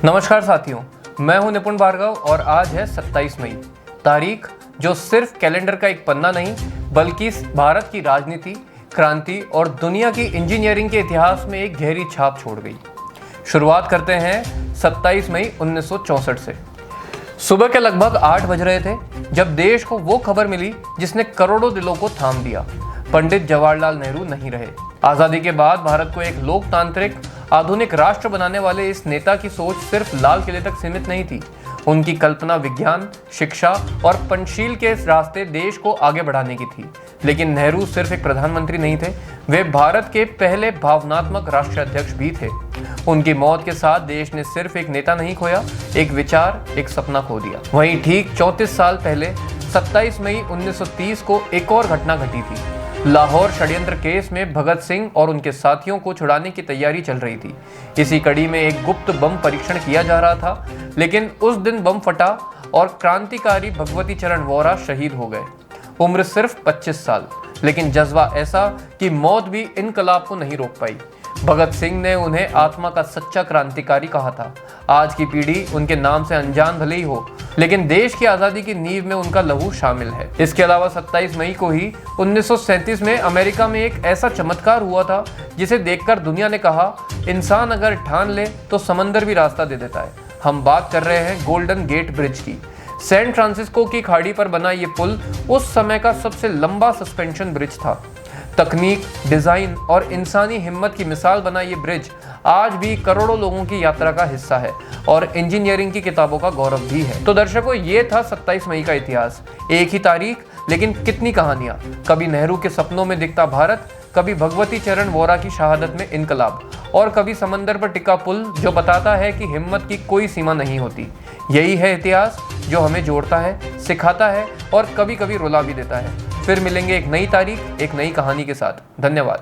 नमस्कार साथियों, मैं हूं निपुण भार्गव और आज है 27 मई, तारीख जो सिर्फ कैलेंडर का एक पन्ना नहीं बल्कि भारत की राजनीति, क्रांति और दुनिया की इंजीनियरिंग के इतिहास में एक गहरी छाप छोड़ गई। शुरुआत करते हैं 27 मई 1964 से। सुबह के लगभग 8 बज रहे थे जब देश को वो खबर मिली जिसने करोड़ों दिलों को थाम दिया। पंडित जवाहरलाल नेहरू नहीं रहे। आजादी के बाद भारत को एक लोकतांत्रिक आधुनिक राष्ट्र बनाने वाले इस नेता की सोच सिर्फ लाल किले तक सीमित नहीं थी। उनकी कल्पना विज्ञान, शिक्षा और पंचशील के रास्ते देश को आगे बढ़ाने की थी। लेकिन नेहरू सिर्फ एक प्रधानमंत्री नहीं थे, वे भारत के पहले भावनात्मक राष्ट्राध्यक्ष भी थे। उनकी मौत के साथ देश ने सिर्फ एक नेता नहीं खोया, एक विचार, एक सपना खो दिया। वहीं ठीक 34 साल पहले 27 मई 1930 को एक और घटना घटी थी। लाहौर षड्यंत्र केस में भगत सिंह और उनके साथियों को छुड़ाने की तैयारी चल रही थी। इसी कड़ी में एक गुप्त बम परीक्षण किया जा रहा था, लेकिन उस दिन बम फटा और क्रांतिकारी भगवती चरण वोरा शहीद हो गए। उम्र सिर्फ 25 साल, लेकिन जज्बा ऐसा कि मौत भी इनकलाब को नहीं रोक पाई। भगत सिंह ने उन्हें आत्मा का सच्चा क्रांतिकारी कहा था। आज की पीढ़ी उनके नाम से अनजान भले ही हो, लेकिन देश की आज़ादी की नींव में उनका लहू शामिल है। इसके अलावा 27 मई को ही 1937 में अमेरिका में एक ऐसा चमत्कार हुआ था जिसे देखकर दुनिया ने कहा, इंसान अगर ठान ले तो समंदर भी रास्ता दे देता है। हम बात कर रहे हैं गोल्डन गेट ब्रिज की। सैन फ्रांसिस्को की खाड़ी पर बना ये पुल उस समय का सबसे लंबा सस्पेंशन ब्रिज था। तकनीक, डिजाइन और इंसानी हिम्मत की मिसाल बना ये ब्रिज आज भी करोड़ों लोगों की यात्रा का हिस्सा है और इंजीनियरिंग की किताबों का गौरव भी है। तो दर्शकों, ये था 27 मई का इतिहास। एक ही तारीख, लेकिन कितनी कहानियां। कभी नेहरू के सपनों में दिखता भारत, कभी भगवती चरण वोरा की शहादत में इनकलाब, और कभी समंदर पर टिका पुल जो बताता है कि हिम्मत की कोई सीमा नहीं होती। यही है इतिहास जो हमें जोड़ता है, सिखाता है और कभी कभी रुला भी देता है। फिर मिलेंगे एक नई तारीख, एक नई कहानी के साथ। धन्यवाद।